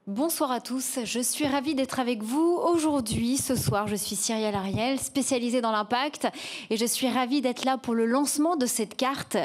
Bonsoir à tous, je suis ravie d'être avec vous aujourd'hui. Ce soir, je suis Cyrielle Ariel, spécialisée dans l'impact, et je suis ravie d'être là pour le lancement de cette carte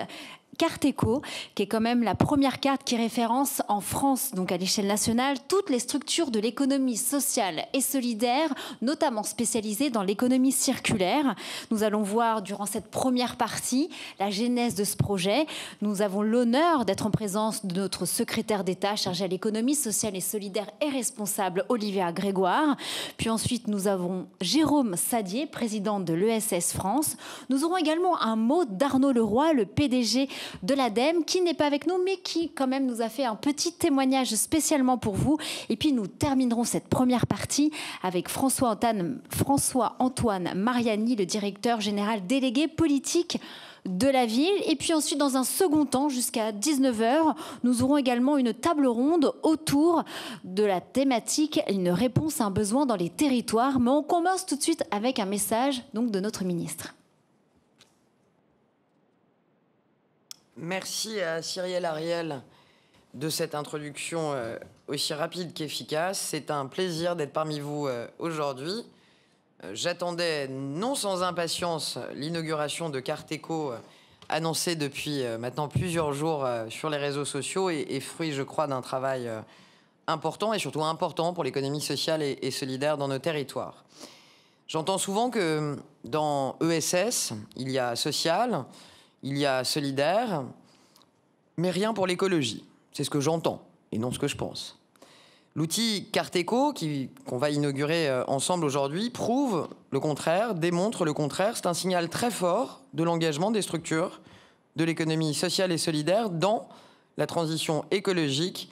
éco, qui est quand même la première carte qui référence en France, donc à l'échelle nationale, toutes les structures de l'économie sociale et solidaire, notamment spécialisées dans l'économie circulaire. Nous allons voir durant cette première partie la genèse de ce projet. Nous avons l'honneur d'être en présence de notre secrétaire d'État chargé à l'économie sociale et solidaire et responsable, Olivia Grégoire. Puis ensuite, nous avons Jérôme Sadier, président de l'ESS France. Nous aurons également un mot d'Arnaud Leroy, le PDG de l'ADEME, qui n'est pas avec nous, mais qui quand même nous a fait un petit témoignage spécialement pour vous. Et puis nous terminerons cette première partie avec François-Antoine Mariani, le directeur général délégué politique de la ville. Et puis ensuite, dans un second temps, jusqu'à 19 h, nous aurons également une table ronde autour de la thématique « Une réponse à un besoin dans les territoires ». Mais on commence tout de suite avec un message donc, de notre ministre. Merci à Cyrielle Ariel de cette introduction aussi rapide qu'efficace. C'est un plaisir d'être parmi vous aujourd'hui. J'attendais non sans impatience l'inauguration de Carte Éco annoncée depuis maintenant plusieurs jours sur les réseaux sociaux et fruit, je crois, d'un travail important et surtout important pour l'économie sociale et solidaire dans nos territoires. J'entends souvent que dans ESS, il y a social, il y a solidaire, mais rien pour l'écologie. C'est ce que j'entends et non ce que je pense. L'outil Carte Éco, qu'on va inaugurer ensemble aujourd'hui, prouve le contraire, démontre le contraire. C'est un signal très fort de l'engagement des structures de l'économie sociale et solidaire dans la transition écologique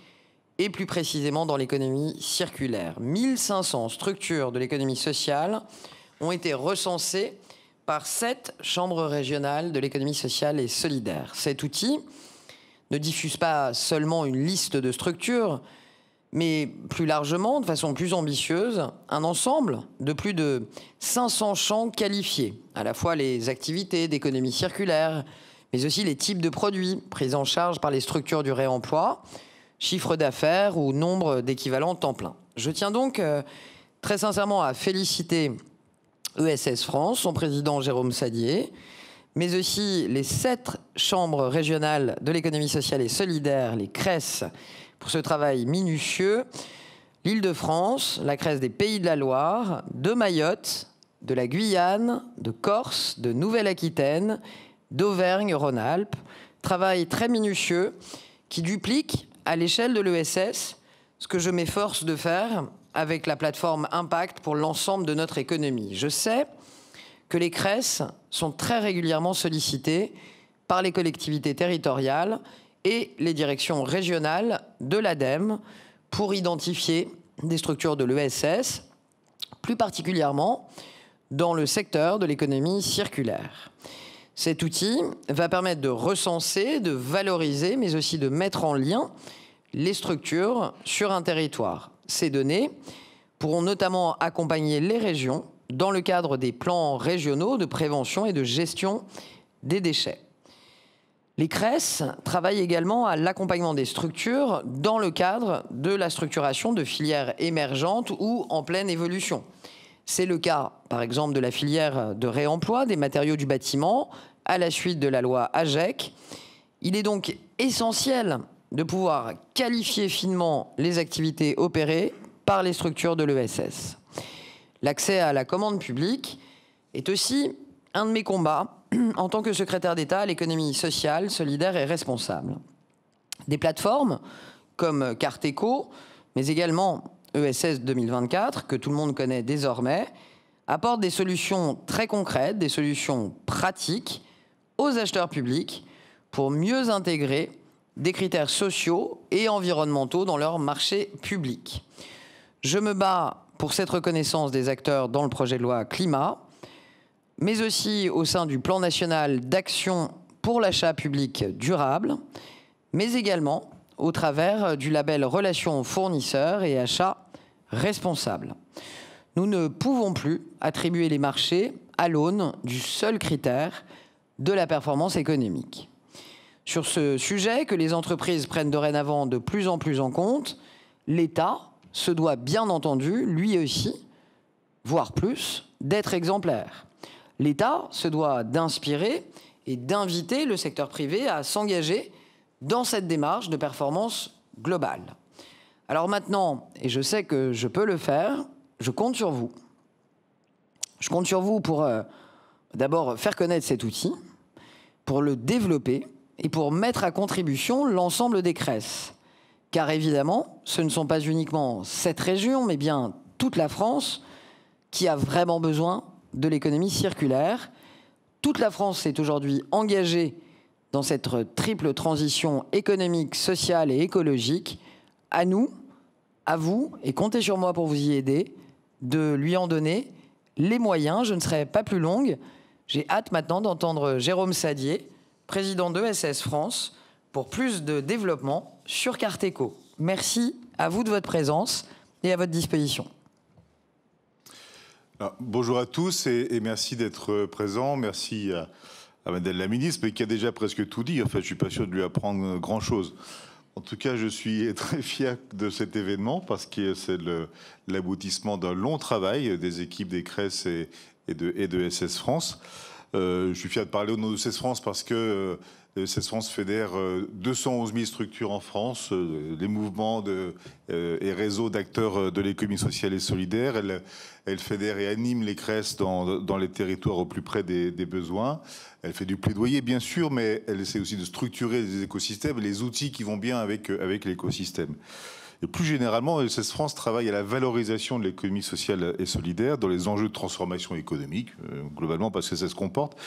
et plus précisément dans l'économie circulaire. 1500 structures de l'économie sociale ont été recensées par 7 chambres régionales de l'économie sociale et solidaire. Cet outil ne diffuse pas seulement une liste de structures, mais plus largement, de façon plus ambitieuse, un ensemble de plus de 500 champs qualifiés, à la fois les activités d'économie circulaire, mais aussi les types de produits pris en charge par les structures du réemploi, chiffre d'affaires ou nombre d'équivalents temps plein. Je tiens donc très sincèrement à féliciter ESS France, son président Jérôme Sadier, mais aussi les 7 chambres régionales de l'économie sociale et solidaire, les CRES, pour ce travail minutieux. L'Île-de-France, la CRES des Pays de la Loire, de Mayotte, de la Guyane, de Corse, de Nouvelle-Aquitaine, d'Auvergne-Rhône-Alpes. Travail très minutieux qui duplique à l'échelle de l'ESS ce que je m'efforce de faire avec la plateforme Impact pour l'ensemble de notre économie. Je sais que les CRES sont très régulièrement sollicités par les collectivités territoriales et les directions régionales de l'ADEME pour identifier des structures de l'ESS, plus particulièrement dans le secteur de l'économie circulaire. Cet outil va permettre de recenser, de valoriser, mais aussi de mettre en lien les structures sur un territoire. Ces données pourront notamment accompagner les régions dans le cadre des plans régionaux de prévention et de gestion des déchets. Les CRES travaillent également à l'accompagnement des structures dans le cadre de la structuration de filières émergentes ou en pleine évolution. C'est le cas, par exemple, de la filière de réemploi des matériaux du bâtiment à la suite de la loi AGEC. Il est donc essentiel de pouvoir qualifier finement les activités opérées par les structures de l'ESS. L'accès à la commande publique est aussi un de mes combats en tant que secrétaire d'État à l'économie sociale, solidaire et responsable. Des plateformes comme Carte Éco, mais également ESS 2024, que tout le monde connaît désormais, apportent des solutions très concrètes, des solutions pratiques aux acheteurs publics pour mieux intégrer des critères sociaux et environnementaux dans leur marché public. Je me bats pour cette reconnaissance des acteurs dans le projet de loi climat, mais aussi au sein du plan national d'action pour l'achat public durable, mais également au travers du label Relations fournisseurs et achats responsables. Nous ne pouvons plus attribuer les marchés à l'aune du seul critère de la performance économique. Sur ce sujet que les entreprises prennent dorénavant de plus en plus en compte, l'État se doit bien entendu, lui aussi, voire plus, d'être exemplaire. L'État se doit d'inspirer et d'inviter le secteur privé à s'engager dans cette démarche de performance globale. Alors maintenant, et je sais que je peux le faire, je compte sur vous. Je compte sur vous pour d'abord faire connaître cet outil, pour le développer et pour mettre à contribution l'ensemble des CRES. Car évidemment, ce ne sont pas uniquement cette région, mais bien toute la France qui a vraiment besoin de l'économie circulaire. Toute la France est aujourd'hui engagée dans cette triple transition économique, sociale et écologique. À nous, à vous, et comptez sur moi pour vous y aider, de lui en donner les moyens. Je ne serai pas plus longue. J'ai hâte maintenant d'entendre Jérôme Sadier, président d'ESS France, pour plus de développement sur Carteco. Merci à vous de votre présence et à votre disposition. Alors, bonjour à tous et merci d'être présent. Merci à Madame la ministre, mais qui a déjà presque tout dit. En fait, je ne suis pas sûr de lui apprendre grand-chose. En tout cas, je suis très fier de cet événement parce que c'est l'aboutissement d'un long travail des équipes des CRES et de SS France. Je suis fier de parler au nom de SS France parce que SS France fédère 211 000 structures en France, les mouvements et réseaux d'acteurs de l'économie sociale et solidaire. Elle fédère et anime les CRES dans les territoires au plus près des besoins. Elle fait du plaidoyer, bien sûr, mais elle essaie aussi de structurer les écosystèmes, les outils qui vont bien avec l'écosystème. Et plus généralement, SS France travaille à la valorisation de l'économie sociale et solidaire dans les enjeux de transformation économique, globalement, parce que ça se comporte.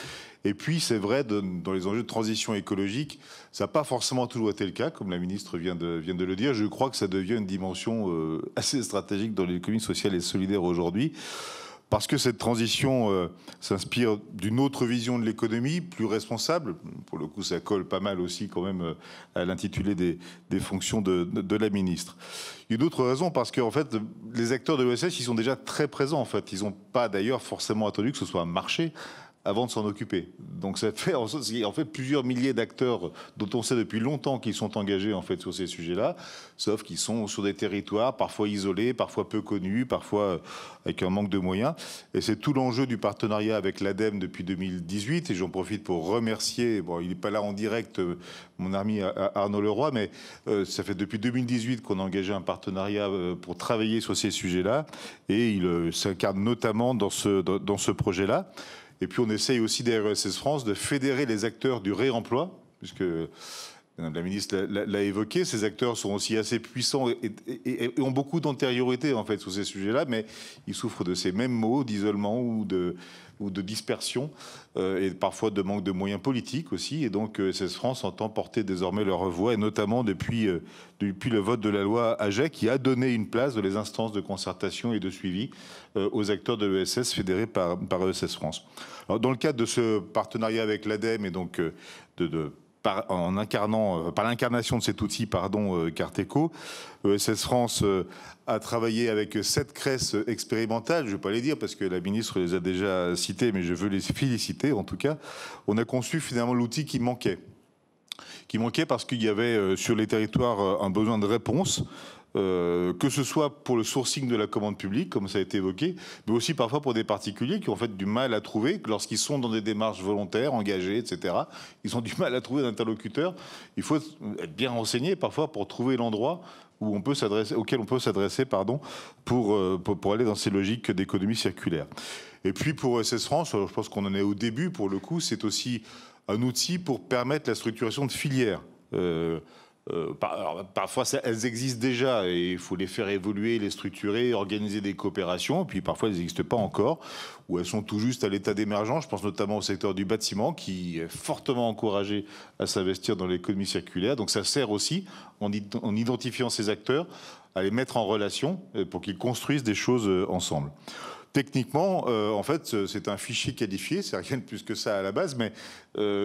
Et puis, c'est vrai, dans les enjeux de transition écologique, ça n'a pas forcément toujours été le cas, comme la ministre vient de le dire. Je crois que ça devient une dimension assez stratégique dans l'économie sociale et solidaire aujourd'hui. Parce que cette transition s'inspire d'une autre vision de l'économie, plus responsable. Pour le coup, ça colle pas mal aussi quand même à l'intitulé des fonctions de la ministre. Il y a d'autres raisons, parce qu'en fait, les acteurs de l'ESS, ils sont déjà très présents. En fait, ils n'ont pas d'ailleurs forcément attendu que ce soit un marché avant de s'en occuper. Donc ça fait en fait plusieurs milliers d'acteurs dont on sait depuis longtemps qu'ils sont engagés en fait sur ces sujets-là, sauf qu'ils sont sur des territoires parfois isolés, parfois peu connus, parfois avec un manque de moyens. Et c'est tout l'enjeu du partenariat avec l'ADEME depuis 2018. Et j'en profite pour remercier, bon, il n'est pas là en direct, mon ami Arnaud Leroy, mais ça fait depuis 2018 qu'on a engagé un partenariat pour travailler sur ces sujets-là. Et il s'incarne notamment dans ce projet-là. Et puis on essaye aussi derrière ESS France de fédérer les acteurs du réemploi, puisque la ministre l'a évoqué, ces acteurs sont aussi assez puissants et ont beaucoup d'antériorité en fait sur ces sujets-là, mais ils souffrent de ces mêmes maux d'isolement ou de dispersion et parfois de manque de moyens politiques aussi. Et donc ESS France entend porter désormais leur voix, et notamment depuis le vote de la loi AGEC, qui a donné une place dans les instances de concertation et de suivi aux acteurs de l'ESS fédérés par ESS France. Alors, dans le cadre de ce partenariat avec l'ADEME et donc par l'incarnation de cet outil, Carteco, ESS France a travaillé avec 7 CRES expérimentales. Je ne vais pas les dire parce que la ministre les a déjà citées, mais je veux les féliciter en tout cas. On a conçu finalement l'outil qui manquait parce qu'il y avait sur les territoires un besoin de réponse, que ce soit pour le sourcing de la commande publique, comme ça a été évoqué, mais aussi parfois pour des particuliers qui ont en fait du mal à trouver, lorsqu'ils sont dans des démarches volontaires, engagées, etc., ils ont du mal à trouver d'interlocuteurs. Il faut être bien renseigné parfois pour trouver l'endroit auquel on peut s'adresser pour aller dans ces logiques d'économie circulaire. Et puis pour ESS France, je pense qu'on en est au début pour le coup, c'est aussi un outil pour permettre la structuration de filières. Parfois, elles existent déjà et il faut les faire évoluer, les structurer, organiser des coopérations. Puis parfois, elles n'existent pas encore ou elles sont tout juste à l'état d'émergence. Je pense notamment au secteur du bâtiment qui est fortement encouragé à s'investir dans l'économie circulaire. Donc ça sert aussi, en identifiant ces acteurs, à les mettre en relation pour qu'ils construisent des choses ensemble. Techniquement, en fait, c'est un fichier qualifié, c'est rien de plus que ça à la base, mais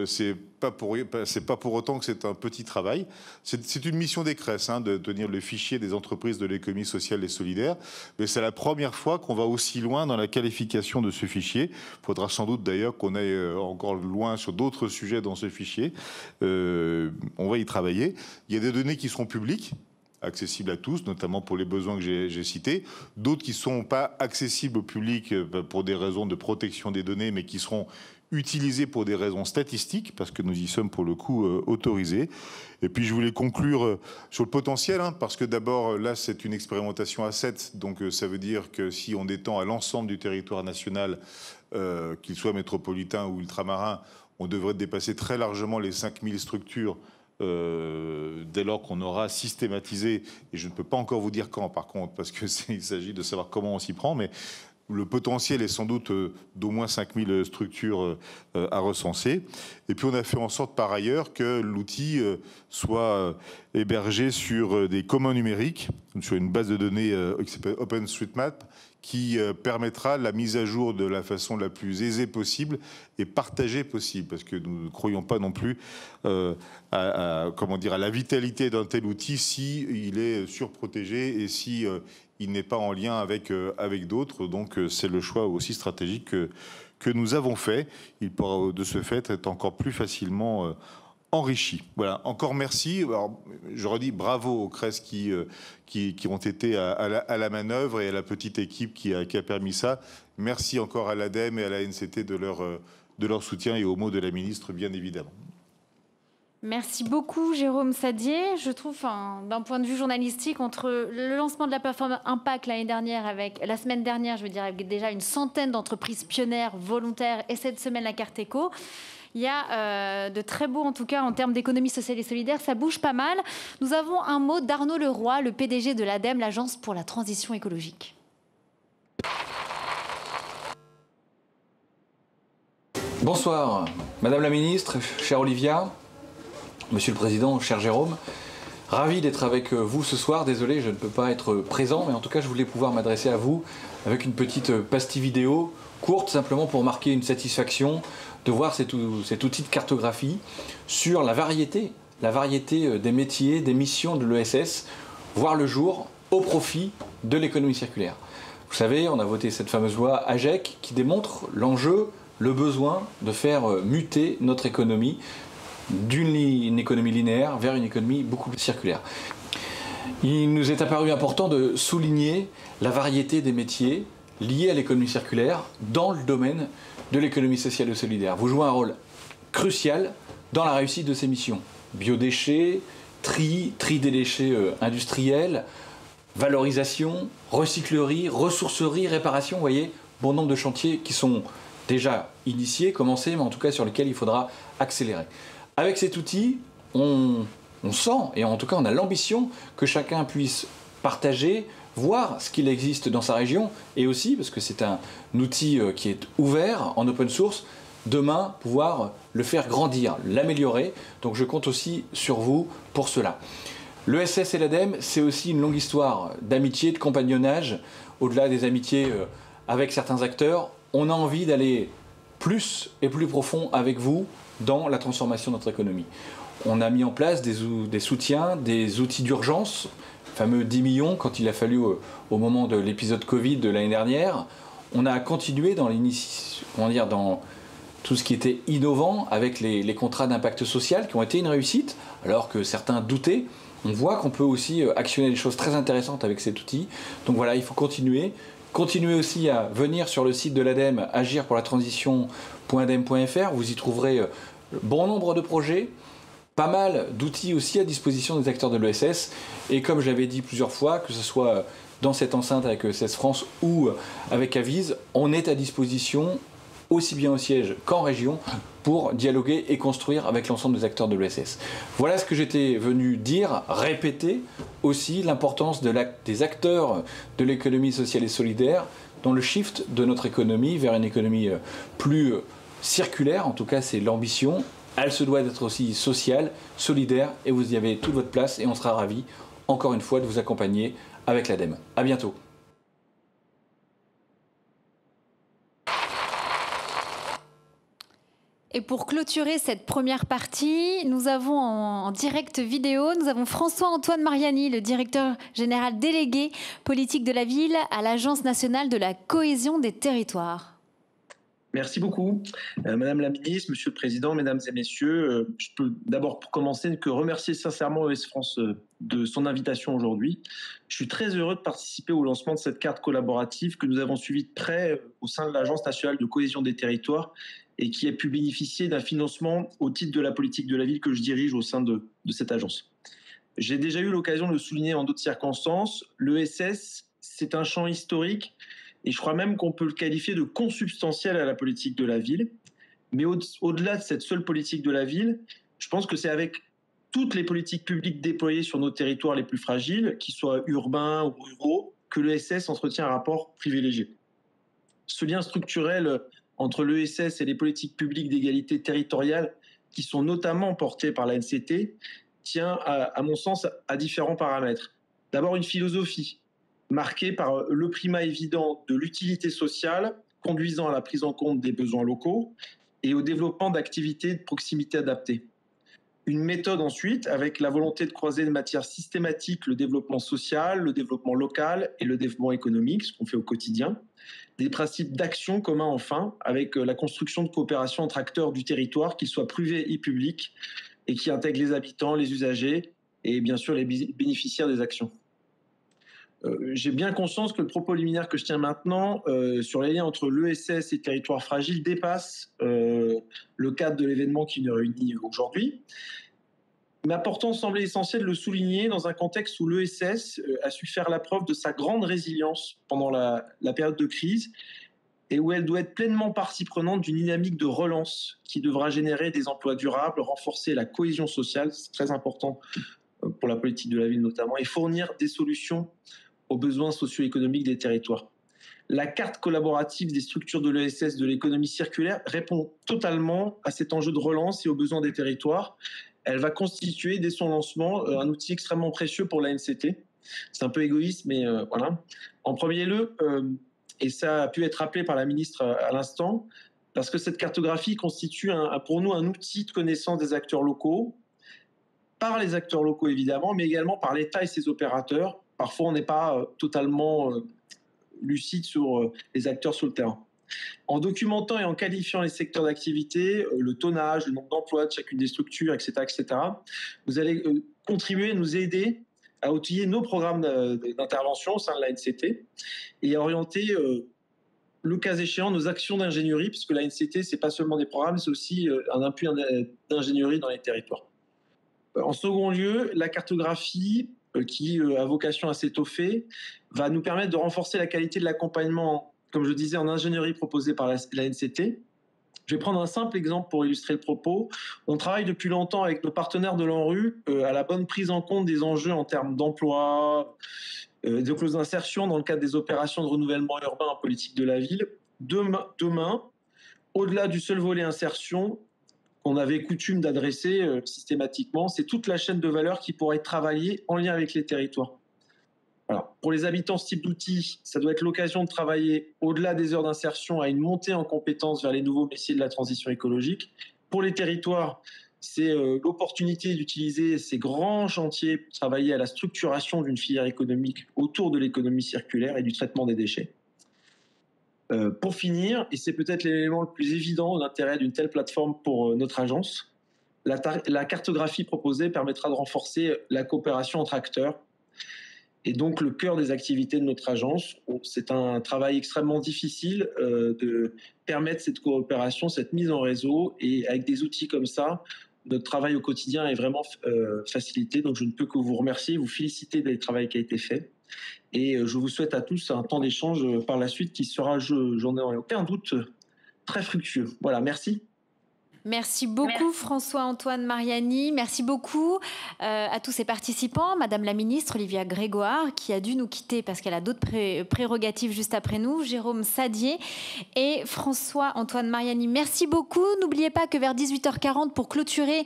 c'est pas pour autant que c'est un petit travail. C'est une mission des CRES de tenir le fichier des entreprises de l'économie sociale et solidaire, mais c'est la première fois qu'on va aussi loin dans la qualification de ce fichier. Il faudra sans doute d'ailleurs qu'on aille encore loin sur d'autres sujets dans ce fichier. On va y travailler. Il y a des données qui seront publiques. accessibles à tous, notamment pour les besoins que j'ai cités. D'autres qui ne sont pas accessibles au public pour des raisons de protection des données, mais qui seront utilisés pour des raisons statistiques, parce que nous y sommes pour le coup autorisés. Et puis je voulais conclure sur le potentiel, parce que d'abord là c'est une expérimentation à 7, donc ça veut dire que si on étend à l'ensemble du territoire national, qu'il soit métropolitain ou ultramarin, on devrait dépasser très largement les 5000 structures dès lors qu'on aura systématisé, et je ne peux pas encore vous dire quand par contre, parce qu'il s'agit de savoir comment on s'y prend, mais le potentiel est sans doute d'au moins 5000 structures à recenser. Et puis on a fait en sorte par ailleurs que l'outil soit hébergé sur des communs numériques, sur une base de données qui s'appelle OpenStreetMap, qui permettra la mise à jour de la façon la plus aisée possible et partagée possible, parce que nous ne croyons pas non plus à la vitalité d'un tel outil si il est surprotégé et si il n'est pas en lien avec d'autres. Donc c'est le choix aussi stratégique que nous avons fait. Il pourra de ce fait être encore plus facilement enrichi. Voilà, encore merci. Alors, je redis bravo aux CRES qui ont été à la manœuvre et à la petite équipe qui a permis ça. Merci encore à l'ADEME et à la NCT de leur soutien et aux mots de la ministre, bien évidemment. Merci beaucoup, Jérôme Sadier. Je trouve, d'un point de vue journalistique, entre le lancement de la plateforme Impact la semaine dernière, je veux dire, avec déjà une centaine d'entreprises pionnières, volontaires, et cette semaine, la carte éco, il y a de très beaux, en tout cas, en termes d'économie sociale et solidaire. Ça bouge pas mal. Nous avons un mot d'Arnaud Leroy, le PDG de l'ADEME, l'Agence pour la transition écologique. Bonsoir, Madame la Ministre, chère Olivia. Monsieur le Président, cher Jérôme, ravi d'être avec vous ce soir. Désolé, je ne peux pas être présent, mais en tout cas, je voulais pouvoir m'adresser à vous avec une petite pastille vidéo courte, simplement pour marquer une satisfaction de voir cet outil de cartographie sur la variété des métiers, des missions de l'ESS, voir le jour au profit de l'économie circulaire. Vous savez, on a voté cette fameuse loi AGEC qui démontre l'enjeu, le besoin de faire muter notre économie d'une économie linéaire vers une économie beaucoup plus circulaire. Il nous est apparu important de souligner la variété des métiers liés à l'économie circulaire dans le domaine de l'économie sociale et solidaire. Vous jouez un rôle crucial dans la réussite de ces missions. Biodéchets, tri des déchets industriels, valorisation, recyclerie, ressourcerie, réparation, vous voyez, bon nombre de chantiers qui sont déjà initiés, commencés, mais en tout cas sur lesquels il faudra accélérer. Avec cet outil, on sent, et en tout cas on a l'ambition que chacun puisse partager, voir ce qu'il existe dans sa région, et aussi, parce que c'est un outil qui est ouvert en open source, demain pouvoir le faire grandir, l'améliorer. Donc je compte aussi sur vous pour cela. L'ESS et l'ADEME, c'est aussi une longue histoire d'amitié, de compagnonnage. Au-delà des amitiés avec certains acteurs, on a envie d'aller plus et plus profond avec vous dans la transformation de notre économie. On a mis en place des soutiens, des outils d'urgence, fameux 10 millions quand il a fallu au moment de l'épisode Covid de l'année dernière. On a continué dans tout ce qui était innovant avec les contrats d'impact social qui ont été une réussite, alors que certains doutaient. On voit qu'on peut aussi actionner des choses très intéressantes avec cet outil. Donc voilà, il faut continuer. Continuez aussi à venir sur le site de l'ADEME, agirpourlatransition.ademe.fr. Vous y trouverez bon nombre de projets, pas mal d'outils aussi à disposition des acteurs de l'ESS. Et comme je l'avais dit plusieurs fois, que ce soit dans cette enceinte avec ESS France ou avec Avise, on est à disposition aussi bien au siège qu'en région pour dialoguer et construire avec l'ensemble des acteurs de l'ESS. Voilà ce que j'étais venu dire, répéter aussi l'importance des acteurs de l'économie sociale et solidaire dans le shift de notre économie vers une économie plus circulaire, en tout cas c'est l'ambition. Elle se doit d'être aussi sociale, solidaire, et vous y avez toute votre place et on sera ravis, encore une fois, de vous accompagner avec l'ADEME. À bientôt. Et pour clôturer cette première partie, nous avons en direct vidéo, nous avons François-Antoine Mariani, le directeur général délégué politique de la ville à l'Agence nationale de la cohésion des territoires. Merci beaucoup. Madame la ministre, Monsieur le Président, Mesdames et Messieurs, je peux d'abord pour commencer que remercier sincèrement ES France de son invitation aujourd'hui. Je suis très heureux de participer au lancement de cette carte collaborative que nous avons suivie de près au sein de l'Agence nationale de cohésion des territoires et qui a pu bénéficier d'un financement au titre de la politique de la ville que je dirige au sein de cette agence. J'ai déjà eu l'occasion de le souligner en d'autres circonstances, l'ESS, c'est un champ historique. Et je crois même qu'on peut le qualifier de consubstantiel à la politique de la ville. Mais au-delà de cette seule politique de la ville, je pense que c'est avec toutes les politiques publiques déployées sur nos territoires les plus fragiles, qu'ils soient urbains ou ruraux, que l'ESS entretient un rapport privilégié. Ce lien structurel entre l'ESS et les politiques publiques d'égalité territoriale, qui sont notamment portées par l'ANCT, tient, à mon sens, à différents paramètres. D'abord, une philosophie marquée par le primat évident de l'utilité sociale, conduisant à la prise en compte des besoins locaux et au développement d'activités de proximité adaptées. Une méthode ensuite, avec la volonté de croiser de manière systématique le développement social, le développement local et le développement économique, ce qu'on fait au quotidien. Des principes d'action communs enfin, avec la construction de coopération entre acteurs du territoire, qu'ils soient privés et publics, et qui intègrent les habitants, les usagers et bien sûr les bénéficiaires des actions. J'ai bien conscience que le propos liminaire que je tiens maintenant sur les liens entre l'ESS et territoires fragiles dépasse le cadre de l'événement qui nous réunit aujourd'hui. Mais pourtant, semblait essentiel de le souligner dans un contexte où l'ESS a su faire la preuve de sa grande résilience pendant la période de crise et où elle doit être pleinement partie prenante d'une dynamique de relance qui devra générer des emplois durables, renforcer la cohésion sociale, c'est très important pour la politique de la ville notamment, et fournir des solutions aux besoins socio-économiques des territoires. La carte collaborative des structures de l'ESS de l'économie circulaire répond totalement à cet enjeu de relance et aux besoins des territoires. Elle va constituer, dès son lancement, un outil extrêmement précieux pour l'ANCT. C'est un peu égoïste, mais voilà. En premier lieu, et ça a pu être rappelé par la ministre à l'instant, parce que cette cartographie constitue pour nous un outil de connaissance des acteurs locaux, par les acteurs locaux évidemment, mais également par l'État et ses opérateurs. Parfois, on n'est pas totalement lucide sur les acteurs sur le terrain. En documentant et en qualifiant les secteurs d'activité, le tonnage, le nombre d'emplois de chacune des structures, etc., vous allez contribuer, nous aider à outiller nos programmes d'intervention au sein de l'ANCT et à orienter, le cas échéant, nos actions d'ingénierie, puisque l'ANCT, ce n'est pas seulement des programmes, c'est aussi un appui d'ingénierie dans les territoires. En second lieu, la cartographie qui a vocation à s'étoffer, va nous permettre de renforcer la qualité de l'accompagnement, comme je disais, en ingénierie proposée par l'ANCT. Je vais prendre un simple exemple pour illustrer le propos. On travaille depuis longtemps avec nos partenaires de l'ANRU à la bonne prise en compte des enjeux en termes d'emploi, de clauses d'insertion dans le cadre des opérations de renouvellement urbain en politique de la ville. Demain, au-delà du seul volet insertion, qu'on avait coutume d'adresser systématiquement, c'est toute la chaîne de valeur qui pourrait être travaillée en lien avec les territoires. Alors, pour les habitants, ce type d'outil, ça doit être l'occasion de travailler au-delà des heures d'insertion à une montée en compétences vers les nouveaux métiers de la transition écologique. Pour les territoires, c'est l'opportunité d'utiliser ces grands chantiers pour travailler à la structuration d'une filière économique autour de l'économie circulaire et du traitement des déchets. Pour finir, et c'est peut-être l'élément le plus évident d'intérêt d'une telle plateforme pour notre agence, la cartographie proposée permettra de renforcer la coopération entre acteurs et donc le cœur des activités de notre agence. C'est un travail extrêmement difficile de permettre cette coopération, cette mise en réseau, et avec des outils comme ça, notre travail au quotidien est vraiment facilité. Donc je ne peux que vous remercier, vous féliciter du travail qui a été fait. Et je vous souhaite à tous un temps d'échange par la suite qui sera, j'en ai aucun doute, très fructueux. Voilà, merci. Merci beaucoup François-Antoine Mariani, merci beaucoup à tous ces participants, Madame la Ministre Olivia Grégoire qui a dû nous quitter parce qu'elle a d'autres prérogatives juste après nous, Jérôme Sadier et François-Antoine Mariani. Merci beaucoup, n'oubliez pas que vers 18h40 pour clôturer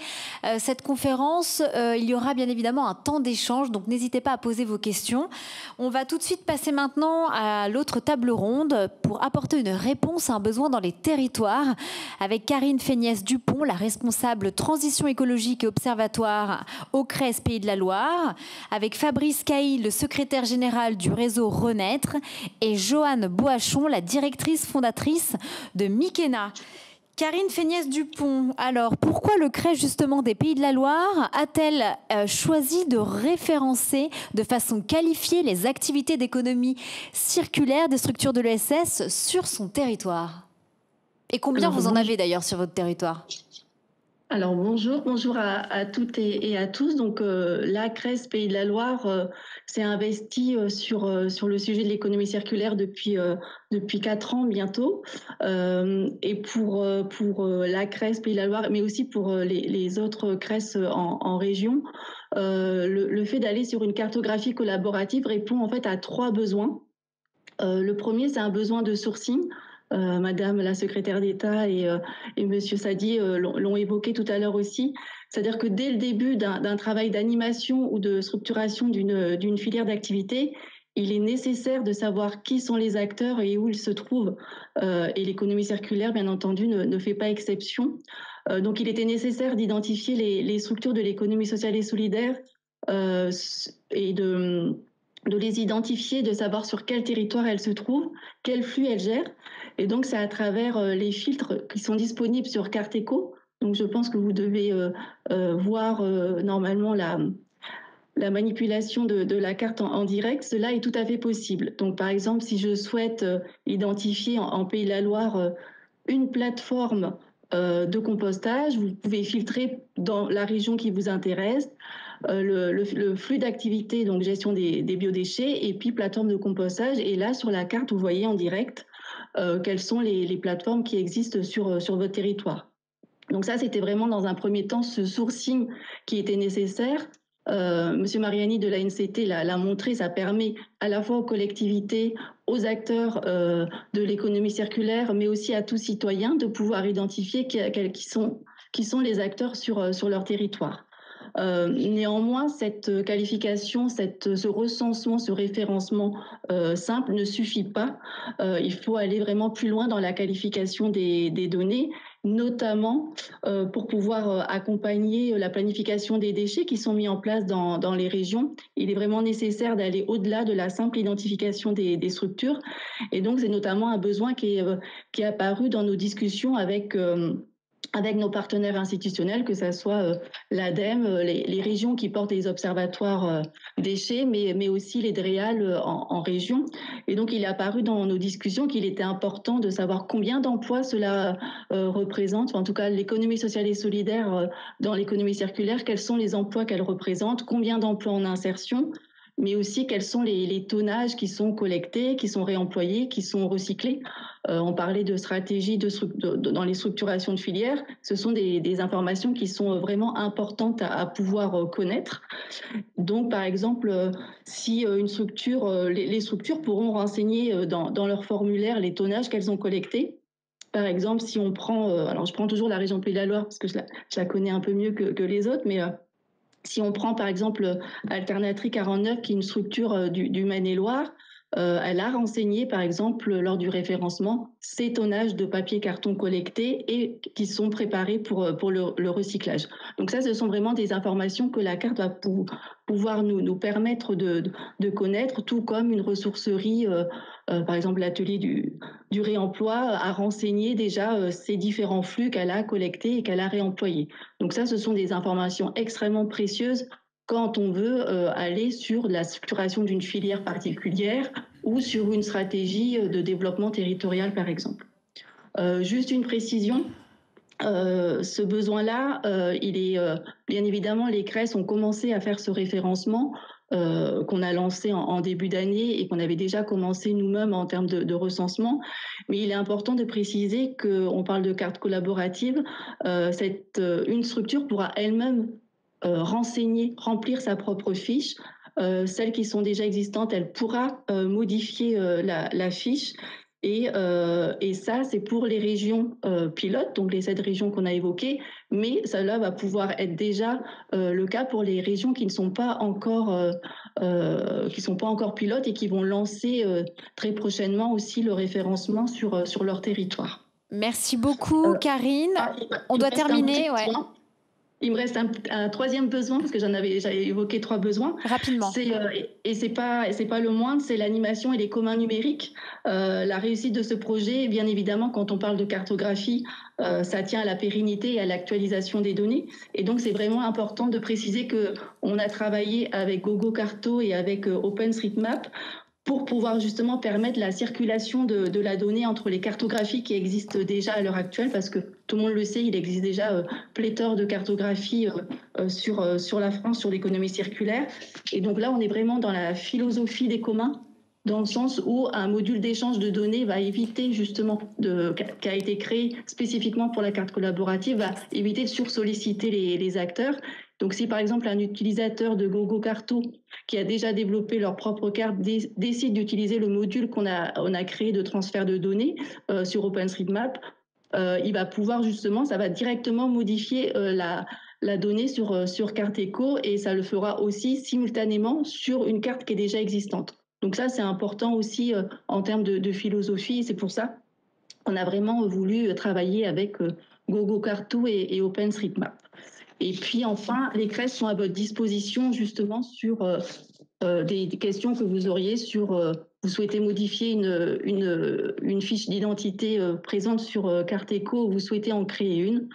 cette conférence, il y aura bien évidemment un temps d'échange, donc n'hésitez pas à poser vos questions. On va tout de suite passer maintenant à l'autre table ronde pour apporter une réponse à un besoin dans les territoires avec Karine Féniès Dupont, la responsable transition écologique et observatoire au CRES Pays de la Loire, avec Fabrice Cailly, le secrétaire général du réseau Renaître, et Joanne Boachon, la directrice fondatrice de Mikena. Karine Féniès-Dupont, alors pourquoi le CRES justement des Pays de la Loire a-t-elle choisi de référencer de façon qualifiée les activités d'économie circulaire des structures de l'ESS sur son territoire? Et combien vous en avez d'ailleurs sur votre territoire? Alors bonjour à toutes et à tous. Donc la CRES Pays de la Loire s'est investie sur le sujet de l'économie circulaire depuis 4 ans bientôt. Et pour la CRES Pays de la Loire, mais aussi pour les autres CRES en région, le fait d'aller sur une cartographie collaborative répond en fait à 3 besoins. Le premier, c'est un besoin de sourcing. Madame la secrétaire d'État et Monsieur Sadi l'ont évoqué tout à l'heure aussi. C'est-à-dire que dès le début d'un travail d'animation ou de structuration d'une filière d'activité, il est nécessaire de savoir qui sont les acteurs et où ils se trouvent. Et l'économie circulaire, bien entendu, ne fait pas exception. Donc il était nécessaire d'identifier les structures de l'économie sociale et solidaire et de les identifier, de savoir sur quel territoire elles se trouvent, quel flux elles gèrent. Et donc, c'est à travers les filtres qui sont disponibles sur Carteco. Donc, je pense que vous devez voir normalement la manipulation de la carte en direct. Cela est tout à fait possible. Donc, par exemple, si je souhaite identifier en Pays de la Loire une plateforme de compostage, vous pouvez filtrer dans la région qui vous intéresse le flux d'activité, donc gestion des biodéchets, et puis plateforme de compostage. Et là, sur la carte, vous voyez en direct quelles sont les plateformes qui existent sur votre territoire. Donc ça, c'était vraiment dans un premier temps ce sourcing qui était nécessaire. Monsieur Mariani de l'ANCT l'a montré, ça permet à la fois aux collectivités, aux acteurs de l'économie circulaire, mais aussi à tout citoyen de pouvoir identifier qui sont les acteurs sur leur territoire. Néanmoins, cette qualification, ce recensement, ce référencement simple ne suffit pas. Il faut aller vraiment plus loin dans la qualification des données, notamment pour pouvoir accompagner la planification des déchets qui sont mis en place dans les régions. Il est vraiment nécessaire d'aller au-delà de la simple identification des structures. Et donc, c'est notamment un besoin qui est apparu dans nos discussions avec nos partenaires institutionnels, que ce soit l'ADEME, les régions qui portent les observatoires déchets, mais aussi les DREAL en région. Et donc, il est apparu dans nos discussions qu'il était important de savoir combien d'emplois cela représente, en tout cas l'économie sociale et solidaire dans l'économie circulaire, quels sont les emplois qu'elle représente, combien d'emplois en insertion, mais aussi quels sont les tonnages qui sont collectés, qui sont réemployés, qui sont recyclés. On parlait de stratégie dans les structurations de filières. Ce sont des informations qui sont vraiment importantes à pouvoir connaître. Donc, par exemple, si une structure, les structures pourront renseigner dans leur formulaire les tonnages qu'elles ont collectés. Par exemple, si on prend, alors je prends toujours la région Pays de la Loire parce que je la connais un peu mieux que les autres, mais si on prend par exemple Alternatri 49, qui est une structure du Maine-et-Loire, elle a renseigné par exemple lors du référencement ces tonnages de papier carton collectés et qui sont préparés pour le recyclage. Donc ça, ce sont vraiment des informations que la carte va pouvoir nous permettre de connaître, tout comme une ressourcerie, par exemple l'atelier du réemploi, a renseigné déjà ces différents flux qu'elle a collectés et qu'elle a réemployés. Donc ça, ce sont des informations extrêmement précieuses quand on veut aller sur la structuration d'une filière particulière ou sur une stratégie de développement territorial, par exemple. Juste une précision, ce besoin-là, il est bien évidemment, les CRES ont commencé à faire ce référencement qu'on a lancé en début d'année et qu'on avait déjà commencé nous-mêmes en termes de recensement. Mais il est important de préciser qu'on parle de carte collaborative. Une structure pourra elle-même remplir sa propre fiche. Celles qui sont déjà existantes, elle pourra modifier la fiche. Et ça, c'est pour les régions pilotes, donc les 7 régions qu'on a évoquées, mais cela va pouvoir être déjà le cas pour les régions qui ne sont pas encore pilotes et qui vont lancer très prochainement aussi le référencement sur leur territoire. Merci beaucoup, Karine. On doit terminer. Ouais. Il me reste un troisième besoin, parce que j'avais évoqué 3 besoins. Rapidement. Et c'est pas le moindre, c'est l'animation et les communs numériques. La réussite de ce projet, bien évidemment, quand on parle de cartographie, ça tient à la pérennité et à l'actualisation des données. Et donc, c'est vraiment important de préciser qu'on a travaillé avec GoGoCarto et avec OpenStreetMap pour pouvoir justement permettre la circulation de la donnée entre les cartographies qui existent déjà à l'heure actuelle, parce que tout le monde le sait, il existe déjà pléthore de cartographies sur la France, sur l'économie circulaire. Et donc là, on est vraiment dans la philosophie des communs, dans le sens où un module d'échange de données va éviter justement, qui a été créé spécifiquement pour la carte collaborative, va éviter de sursolliciter les acteurs. Donc si par exemple un utilisateur de GoGoCarto qui a déjà développé leur propre carte décide d'utiliser le module qu'on a créé de transfert de données sur OpenStreetMap, il va pouvoir justement, ça va directement modifier la donnée sur Carte Éco, et ça le fera aussi simultanément sur une carte qui est déjà existante. Donc ça, c'est important aussi en termes de philosophie. C'est pour ça qu'on a vraiment voulu travailler avec GoGoCarto et OpenStreetMap. Et puis enfin, les CRES sont à votre disposition justement sur des questions que vous auriez sur vous souhaitez modifier une fiche d'identité présente sur Carte Éco, ou vous souhaitez en créer une.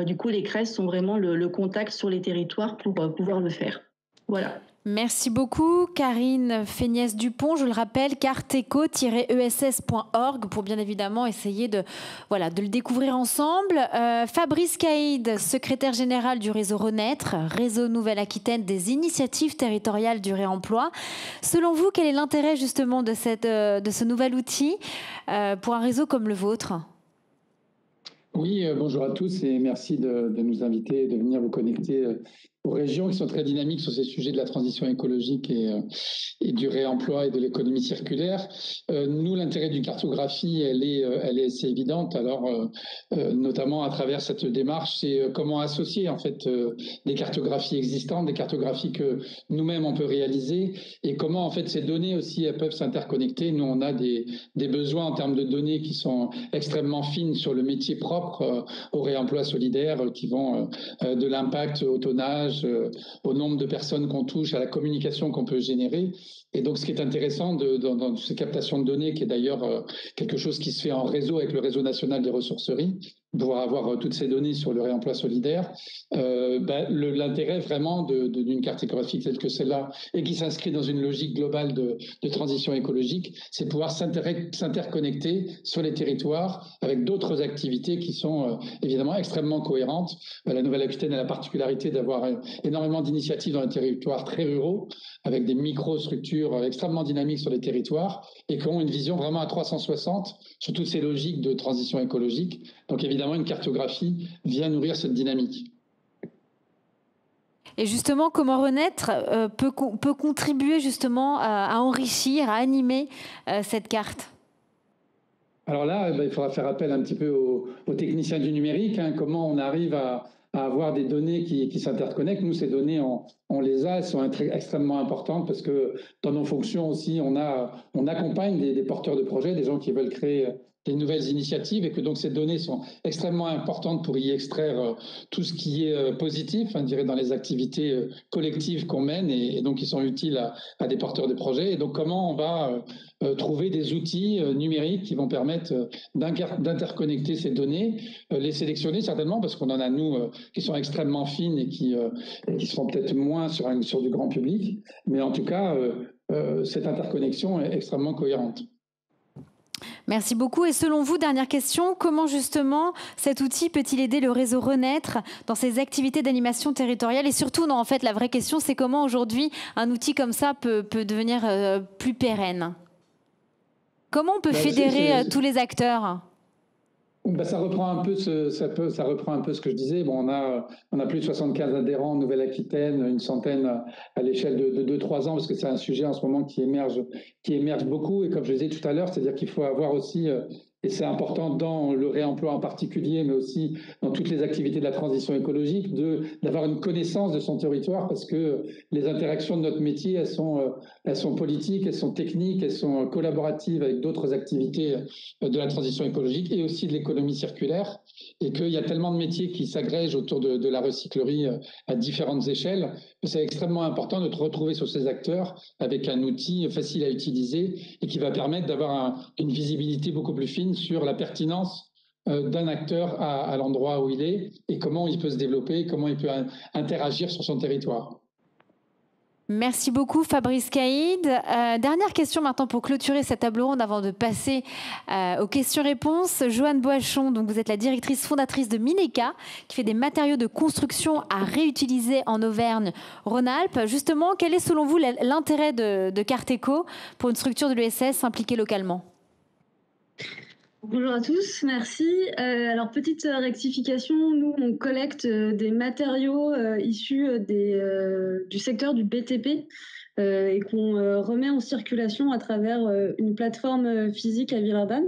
Du coup, les CRES sont vraiment le contact sur les territoires pour pouvoir le faire. Voilà. Merci beaucoup, Karine Féniès-Dupont. Je le rappelle, carteco-ess.org pour bien évidemment essayer de le découvrir ensemble. Fabrice Caïd, secrétaire général du réseau Renaître, réseau Nouvelle-Aquitaine des initiatives territoriales du réemploi. Selon vous, quel est l'intérêt justement de ce nouvel outil pour un réseau comme le vôtre ? Oui, bonjour à tous et merci de nous inviter et de venir vous connecter aux régions qui sont très dynamiques sur ces sujets de la transition écologique et du réemploi et de l'économie circulaire. Nous, l'intérêt d'une cartographie, elle est assez évidente. Alors, notamment à travers cette démarche, c'est comment associer en fait des cartographies existantes, des cartographies que nous-mêmes on peut réaliser, et comment en fait ces données aussi elles peuvent s'interconnecter. Nous, on a des besoins en termes de données qui sont extrêmement fines sur le métier propre au réemploi solidaire, qui vont de l'impact au tonnage, au nombre de personnes qu'on touche, à la communication qu'on peut générer. Et donc, ce qui est intéressant dans ces captations de données, qui est d'ailleurs quelque chose qui se fait en réseau avec le réseau national des ressourceries, pour avoir toutes ces données sur le réemploi solidaire, l'intérêt vraiment d'une cartographie telle que celle-là, et qui s'inscrit dans une logique globale de transition écologique, c'est pouvoir s'interconnecter sur les territoires avec d'autres activités qui sont évidemment extrêmement cohérentes. La Nouvelle-Aquitaine a la particularité d'avoir énormément d'initiatives dans les territoires très ruraux, avec des micro-structures extrêmement dynamiques sur les territoires, et qui ont une vision vraiment à 360 sur toutes ces logiques de transition écologique. Donc évidemment, une cartographie vient nourrir cette dynamique. Et justement, comment Renaître peut contribuer justement à enrichir, à animer cette carte ? Alors là, il faudra faire appel un petit peu aux techniciens du numérique, comment on arrive à avoir des données qui s'interconnectent. Nous, ces données, on les a, elles sont extrêmement importantes, parce que dans nos fonctions aussi, on accompagne des porteurs de projets, des gens qui veulent créer des nouvelles initiatives, et que donc ces données sont extrêmement importantes pour y extraire tout ce qui est positif, je dirais, dans les activités collectives qu'on mène, et donc qui sont utiles à des porteurs de projets. Et donc comment on va trouver des outils numériques qui vont permettre d'interconnecter ces données, les sélectionner certainement, parce qu'on en a, nous, qui sont extrêmement fines et qui seront peut-être moins sur du grand public, mais en tout cas, cette interconnexion est extrêmement cohérente. Merci beaucoup. Et selon vous, dernière question, comment justement cet outil peut-il aider le réseau Renaître dans ses activités d'animation territoriale ? Et surtout, non, en fait, la vraie question, c'est comment aujourd'hui un outil comme ça peut devenir plus pérenne ? Comment on peut fédérer tous les acteurs ? Ça reprend un peu ce que je disais. Bon, on a plus de 75 adhérents en Nouvelle-Aquitaine, une centaine à l'échelle de 2-3 ans, parce que c'est un sujet en ce moment qui émerge beaucoup. Et comme je disais tout à l'heure, c'est-à-dire qu'il faut avoir aussi et c'est important dans le réemploi en particulier, mais aussi dans toutes les activités de la transition écologique, d'avoir une connaissance de son territoire, parce que les interactions de notre métier, elles sont politiques, elles sont techniques, elles sont collaboratives avec d'autres activités de la transition écologique et aussi de l'économie circulaire, et qu'il y a tellement de métiers qui s'agrègent autour de la recyclerie à différentes échelles, que c'est extrêmement important de te retrouver sur ces acteurs avec un outil facile à utiliser et qui va permettre d'avoir une visibilité beaucoup plus fine sur la pertinence d'un acteur à l'endroit où il est et comment il peut se développer, comment il peut interagir sur son territoire. Merci beaucoup Fabrice Caïd. Dernière question maintenant pour clôturer cette table ronde avant de passer aux questions-réponses. Joanne Boachon, donc vous êtes la directrice fondatrice de Mineca, qui fait des matériaux de construction à réutiliser en Auvergne-Rhône-Alpes. Justement, quel est selon vous l'intérêt de Carteco pour une structure de l'ESS impliquée localement ? Bonjour à tous, merci. Alors, petite rectification, nous, on collecte des matériaux issus du secteur du BTP et qu'on remet en circulation à travers une plateforme physique à Villeurbanne.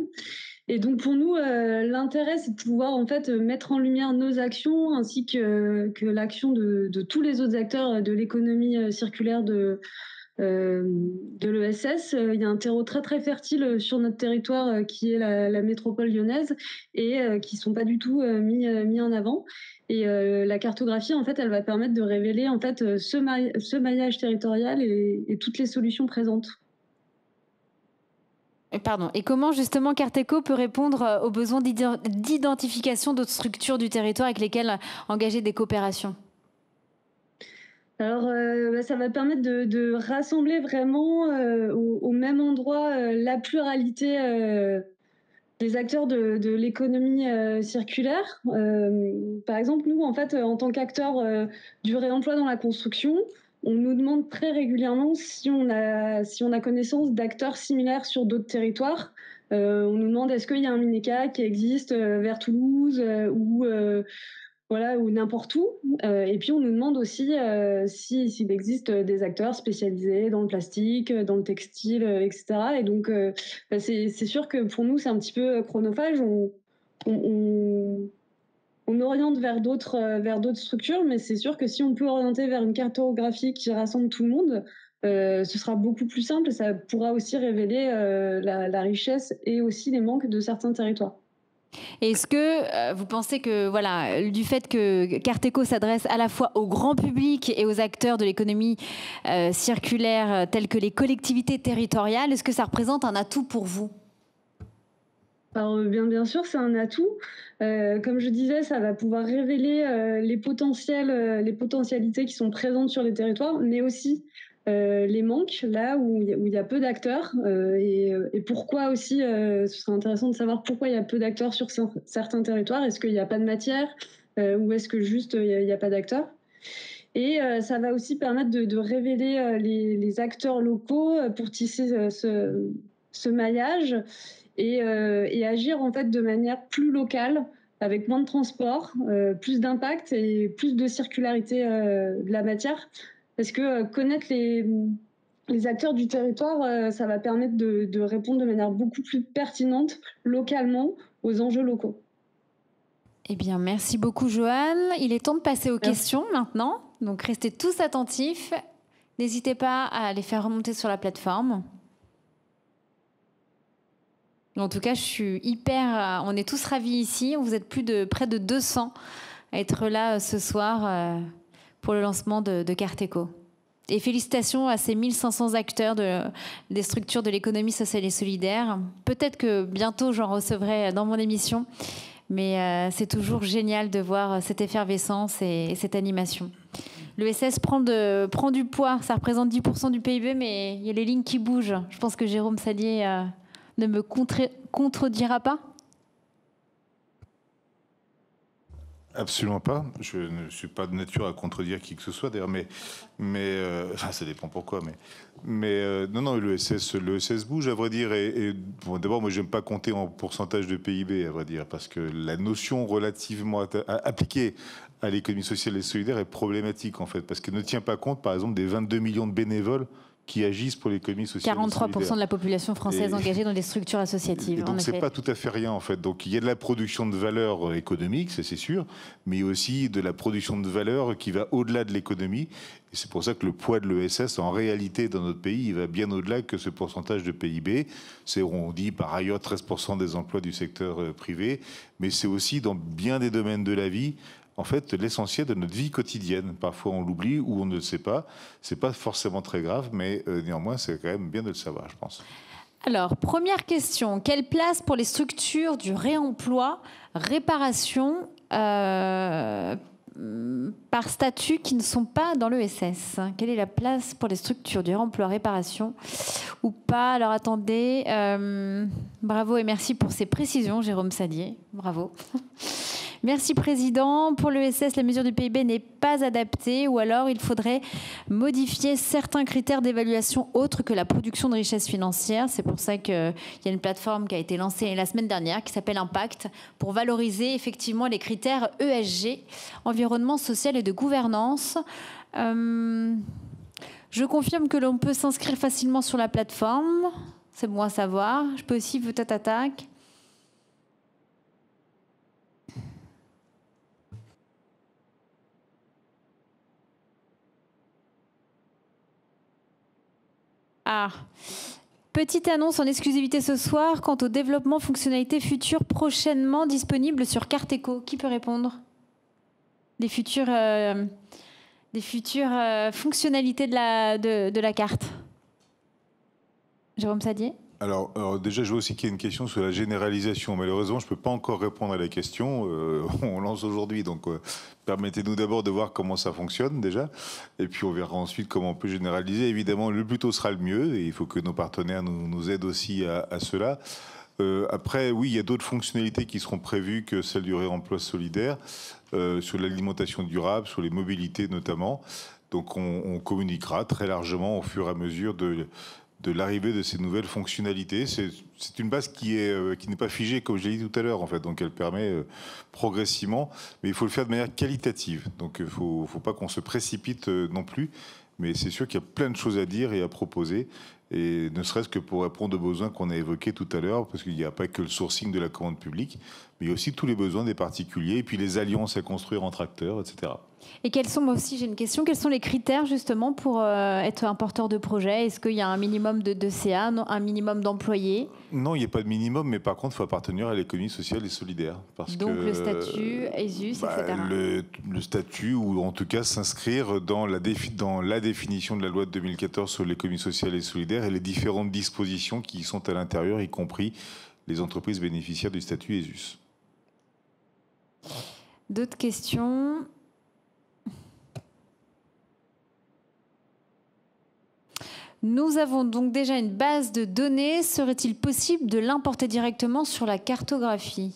Et donc, pour nous, l'intérêt, c'est de pouvoir en fait mettre en lumière nos actions ainsi que l'action de tous les autres acteurs de l'économie circulaire de l'ESS. Il y a un terreau très très fertile sur notre territoire qui est la métropole lyonnaise et qui sont pas du tout mis en avant. Et la cartographie, en fait, elle va permettre de révéler en fait ce maillage territorial et toutes les solutions présentes. Pardon. Et comment justement Carteco peut répondre aux besoins d'identification d'autres structures du territoire avec lesquelles engager des coopérations ? Alors, ça va permettre de rassembler vraiment au même endroit la pluralité des acteurs de l'économie circulaire. Par exemple, nous, en fait, en tant qu'acteurs du réemploi dans la construction, on nous demande très régulièrement si on a connaissance d'acteurs similaires sur d'autres territoires. On nous demande est-ce qu'il y a un Mineca qui existe vers Toulouse ou n'importe où. Et puis, on nous demande aussi s'il existe des acteurs spécialisés dans le plastique, dans le textile, etc. Et donc, c'est sûr que pour nous, c'est un petit peu chronophage. On oriente vers d'autres structures, mais c'est sûr que si on peut orienter vers une cartographie qui rassemble tout le monde, ce sera beaucoup plus simple et ça pourra aussi révéler la richesse et aussi les manques de certains territoires. Est-ce que vous pensez que, voilà, du fait que Carteco s'adresse à la fois au grand public et aux acteurs de l'économie circulaire tels que les collectivités territoriales, est-ce que ça représente un atout pour vous ? Alors, bien sûr, c'est un atout. Comme je disais, ça va pouvoir révéler les potentialités qui sont présentes sur les territoires, mais aussi les manques, là où il y a peu d'acteurs. Et pourquoi aussi, ce serait intéressant de savoir pourquoi il y a peu d'acteurs sur certains territoires. Est-ce qu'il n'y a pas de matière ou est-ce que juste il n'y a pas d'acteurs ? Et ça va aussi permettre de révéler les acteurs locaux pour tisser ce maillage et agir en fait de manière plus locale, avec moins de transport, plus d'impact et plus de circularité de la matière. Parce que connaître les acteurs du territoire, ça va permettre de répondre de manière beaucoup plus pertinente localement aux enjeux locaux. Eh bien, merci beaucoup, Joanne. Il est temps de passer aux questions maintenant. Donc, restez tous attentifs. N'hésitez pas à les faire remonter sur la plateforme. En tout cas, on est tous ravis ici. Vous êtes près de 200 à être là ce soir pour le lancement de Carteco. Et félicitations à ces 1500 acteurs des structures de l'économie sociale et solidaire. Peut-être que bientôt, j'en recevrai dans mon émission. Mais c'est toujours génial de voir cette effervescence et cette animation. L'ESS prend du poids. Ça représente 10% du PIB, mais il y a les lignes qui bougent. Je pense que Jérôme Salier ne me contredira pas. Absolument pas. Je ne suis pas de nature à contredire qui que ce soit, d'ailleurs, mais ça dépend pourquoi. Mais non, l'ESS bouge, à vrai dire. Bon, d'abord, moi, j'aime pas compter en pourcentage de PIB, à vrai dire, parce que la notion relativement appliquée à l'économie sociale et solidaire est problématique, en fait, parce qu'elle ne tient pas compte, par exemple, des 22 millions de bénévoles qui agissent pour l'économie sociale. 43% de la population française engagée dans des structures associatives. Et donc, c'est pas tout à fait rien, en fait. Donc, il y a de la production de valeur économique, c'est sûr, mais aussi de la production de valeur qui va au-delà de l'économie. Et c'est pour ça que le poids de l'ESS, en réalité, dans notre pays, il va bien au-delà que ce pourcentage de PIB. On dit par ailleurs 13% des emplois du secteur privé, mais c'est aussi dans bien des domaines de la vie, en fait, l'essentiel de notre vie quotidienne. Parfois, on l'oublie ou on ne le sait pas. C'est pas forcément très grave, mais néanmoins, c'est quand même bien de le savoir, je pense. Alors, première question. Quelle place pour les structures du réemploi, réparation par statut qui ne sont pas dans l'ESS? Quelle est la place pour les structures du réemploi, réparation ou pas? Alors, attendez. Bravo et merci pour ces précisions, Jérôme Sadier. Bravo. Merci, Président. Pour l'ESS, la mesure du PIB n'est pas adaptée ou alors il faudrait modifier certains critères d'évaluation autres que la production de richesse financière. C'est pour ça qu'il y a une plateforme qui a été lancée la semaine dernière qui s'appelle Impact pour valoriser effectivement les critères ESG, environnement, social et de gouvernance. Je confirme que l'on peut s'inscrire facilement sur la plateforme. C'est bon à savoir. Je peux aussi voter attaque. Ah, petite annonce en exclusivité ce soir quant au développement fonctionnalités futures prochainement disponibles sur Carteco. Qui peut répondre? Des futures fonctionnalités de la carte. Jérôme Sadier? Alors déjà, je vois aussi qu'il y a une question sur la généralisation. Malheureusement, je ne peux pas encore répondre à la question. On lance aujourd'hui, donc permettez-nous d'abord de voir comment ça fonctionne déjà. Et puis on verra ensuite comment on peut généraliser. Évidemment, le plus tôt sera le mieux. Et il faut que nos partenaires nous aident aussi à cela. Après, oui, il y a d'autres fonctionnalités qui seront prévues que celles du réemploi solidaire, sur l'alimentation durable, sur les mobilités notamment. Donc on communiquera très largement au fur et à mesure de l'arrivée de ces nouvelles fonctionnalités. C'est une base qui n'est pas figée, comme je l'ai dit tout à l'heure, en fait. Donc elle permet progressivement, mais il faut le faire de manière qualitative. Donc il ne faut pas qu'on se précipite non plus. Mais c'est sûr qu'il y a plein de choses à dire et à proposer, et ne serait-ce que pour répondre aux besoins qu'on a évoqués tout à l'heure, parce qu'il n'y a pas que le sourcing de la commande publique, mais il y a aussi tous les besoins des particuliers, et puis les alliances à construire entre acteurs, etc. Et quels sont, moi aussi j'ai une question, quels sont les critères justement pour être un porteur de projet? Est-ce qu'il y a un minimum de CA, un minimum d'employés? Non, il n'y a pas de minimum, mais par contre il faut appartenir à l'économie sociale et solidaire. Donc le statut, ESUS, etc. Le statut, ou en tout cas s'inscrire dans la définition de la loi de 2014 sur l'économie sociale et solidaire et les différentes dispositions qui y sont à l'intérieur, y compris les entreprises bénéficiaires du statut ESUS. D'autres questions? Nous avons donc déjà une base de données. Serait-il possible de l'importer directement sur la cartographie?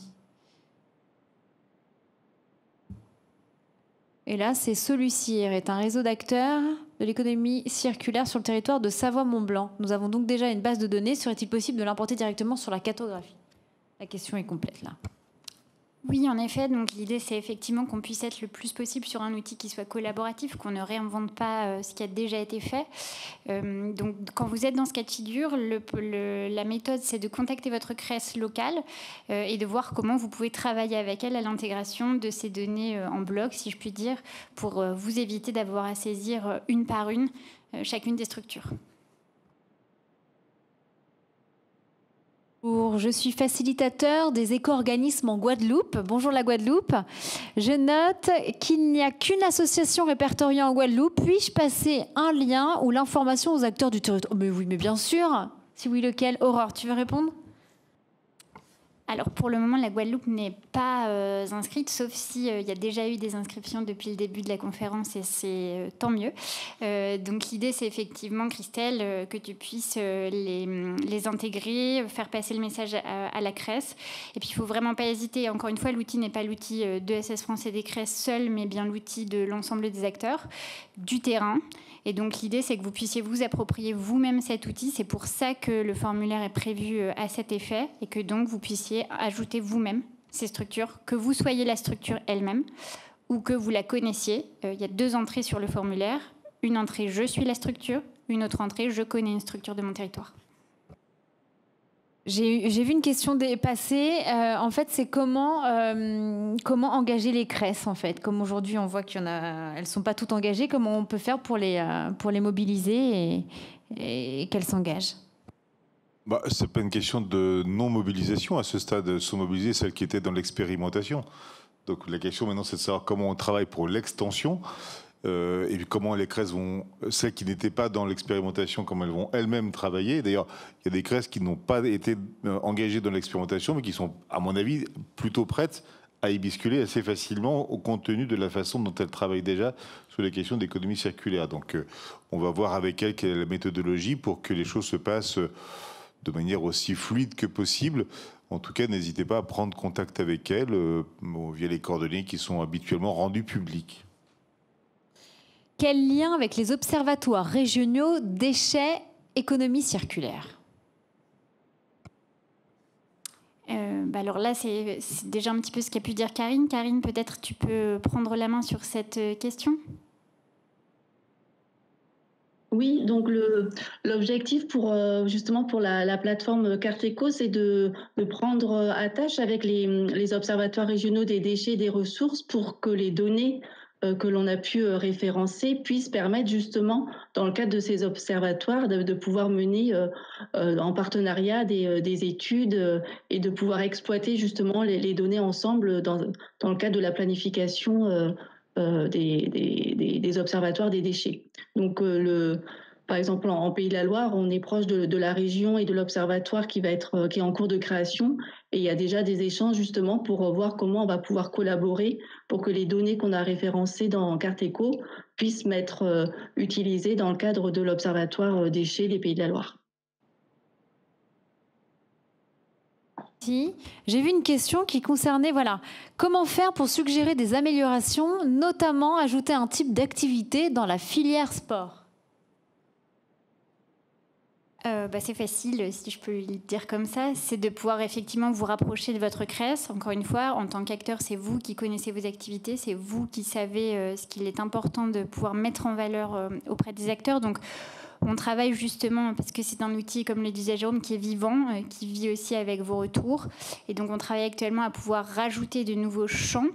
Et là, c'est Solucir, est un réseau d'acteurs de l'économie circulaire sur le territoire de Savoie-Mont-Blanc. Nous avons donc déjà une base de données. Serait-il possible de l'importer directement sur la cartographie? La question est complète là. Oui, en effet. Donc l'idée, c'est effectivement qu'on puisse être le plus possible sur un outil qui soit collaboratif, qu'on ne réinvente pas ce qui a déjà été fait. Donc quand vous êtes dans ce cas de figure, la méthode, c'est de contacter votre CRES locale et de voir comment vous pouvez travailler avec elle à l'intégration de ces données en bloc, si je puis dire, pour vous éviter d'avoir à saisir une par une chacune des structures. Je suis facilitateur des éco-organismes en Guadeloupe. Bonjour la Guadeloupe. Je note qu'il n'y a qu'une association répertoriée en Guadeloupe. Puis-je passer un lien ou l'information aux acteurs du territoire? Mais oui, mais bien sûr. Si oui, lequel? Aurore, tu veux répondre? Alors pour le moment, la Guadeloupe n'est pas inscrite, sauf s'il y a déjà eu des inscriptions depuis le début de la conférence, et c'est tant mieux. Donc l'idée, c'est effectivement, Christelle, que tu puisses les intégrer, faire passer le message à la CRES. Et puis il ne faut vraiment pas hésiter. Encore une fois, l'outil n'est pas l'outil d'ESS France et des CRES seul, mais bien l'outil de l'ensemble des acteurs, du terrain. Et donc l'idée, c'est que vous puissiez vous approprier vous-même cet outil. C'est pour ça que le formulaire est prévu à cet effet, et que donc vous puissiez ajouter vous-même ces structures, que vous soyez la structure elle-même ou que vous la connaissiez. Il y a 2 entrées sur le formulaire. Une entrée « Je suis la structure », une autre entrée, je connais une structure de mon territoire. J'ai vu une question passer. En fait, c'est comment engager les CRES, en fait. Comme aujourd'hui, on voit qu'il y en a, elles sont pas toutes engagées. Comment on peut faire pour les mobiliser et qu'elles s'engagent? C'est pas une question de non-mobilisation à ce stade. Sont mobilisées celles qui étaient dans l'expérimentation. Donc la question maintenant, c'est de savoir comment on travaille pour l'extension. Et puis comment les CRES vont, celles qui n'étaient pas dans l'expérimentation, comment elles vont elles-mêmes travailler. D'ailleurs, il y a des CRES qui n'ont pas été engagées dans l'expérimentation, mais qui sont, à mon avis, plutôt prêtes à y basculer assez facilement au compte tenu de la façon dont elles travaillent déjà sur les questions d'économie circulaire. Donc, on va voir avec elles quelle est la méthodologie pour que les choses se passent de manière aussi fluide que possible. En tout cas, n'hésitez pas à prendre contact avec elles via les coordonnées qui sont habituellement rendues publiques. Quel lien avec les observatoires régionaux déchets, économie circulaire? Alors là, c'est déjà un petit peu ce qu'a pu dire Karine. Karine, peut-être tu peux prendre la main sur cette question? Oui, donc l'objectif justement pour la plateforme Carteco, c'est de prendre attache avec les observatoires régionaux des déchets et des ressources pour que les données que l'on a pu référencer puissent permettre justement, dans le cadre de ces observatoires, de pouvoir mener en partenariat des études et de pouvoir exploiter justement les données ensemble dans le cadre de la planification des observatoires des déchets. Donc, par exemple, en Pays de la Loire, on est proche de la région et de l'observatoire qui est en cours de création. Et il y a déjà des échanges justement pour voir comment on va pouvoir collaborer pour que les données qu'on a référencées dans Carteco puissent être utilisées dans le cadre de l'observatoire déchets des Pays de la Loire. J'ai vu une question qui concernait comment faire pour suggérer des améliorations, notamment ajouter un type d'activité dans la filière sport. C'est facile, si je peux le dire comme ça, c'est de pouvoir effectivement vous rapprocher de votre CRES. Encore une fois, en tant qu'acteur, c'est vous qui connaissez vos activités, c'est vous qui savez ce qu'il est important de pouvoir mettre en valeur auprès des acteurs. Donc, on travaille justement, parce que c'est un outil, comme le disait Jérôme, qui est vivant, qui vit aussi avec vos retours. Et donc, on travaille actuellement à pouvoir rajouter de nouveaux champs.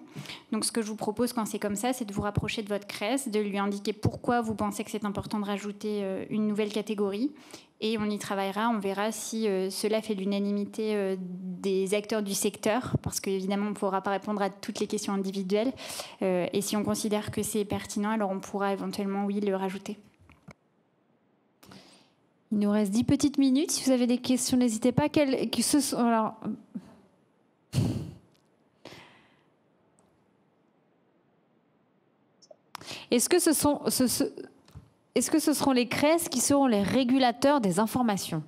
Donc, ce que je vous propose quand c'est comme ça, c'est de vous rapprocher de votre CRES, de lui indiquer pourquoi vous pensez que c'est important de rajouter une nouvelle catégorie. Et on y travaillera, on verra si cela fait l'unanimité des acteurs du secteur, parce qu'évidemment, on ne pourra pas répondre à toutes les questions individuelles. Et si on considère que c'est pertinent, alors on pourra éventuellement, oui, le rajouter. Il nous reste 10 petites minutes. Si vous avez des questions, n'hésitez pas. Est-ce que ce seront les CRES qui seront les régulateurs des informations?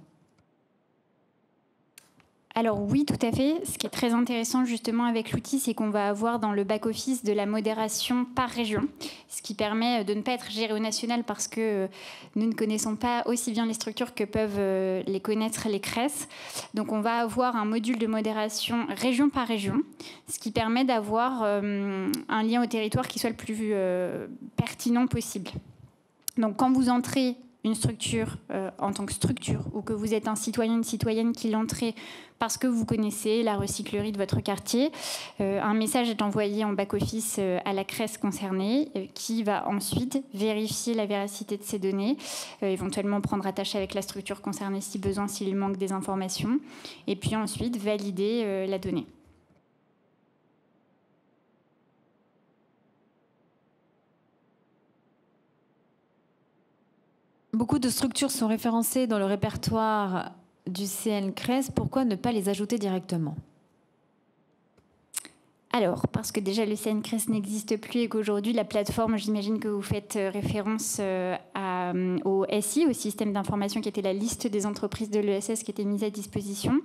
Alors oui, tout à fait. Ce qui est très intéressant justement avec l'outil, c'est qu'on va avoir dans le back-office de la modération par région, ce qui permet de ne pas être géré au national parce que nous ne connaissons pas aussi bien les structures que peuvent les connaître les CRES. Donc on va avoir un module de modération région par région, ce qui permet d'avoir un lien au territoire qui soit le plus pertinent possible. Donc quand vous entrez une structure en tant que structure ou que vous êtes un citoyen, une citoyenne qui l'entrée parce que vous connaissez la recyclerie de votre quartier, un message est envoyé en back-office à la CRES concernée qui va ensuite vérifier la véracité de ces données, éventuellement prendre attache avec la structure concernée si besoin, s'il manque des informations, et puis ensuite valider la donnée. Beaucoup de structures sont référencées dans le répertoire du CNCRES. Pourquoi ne pas les ajouter directement? Alors, parce que déjà le CNCRES n'existe plus et qu'aujourd'hui la plateforme, j'imagine que vous faites référence au SI, au système d'information qui était la liste des entreprises de l'ESS qui était mise à disposition.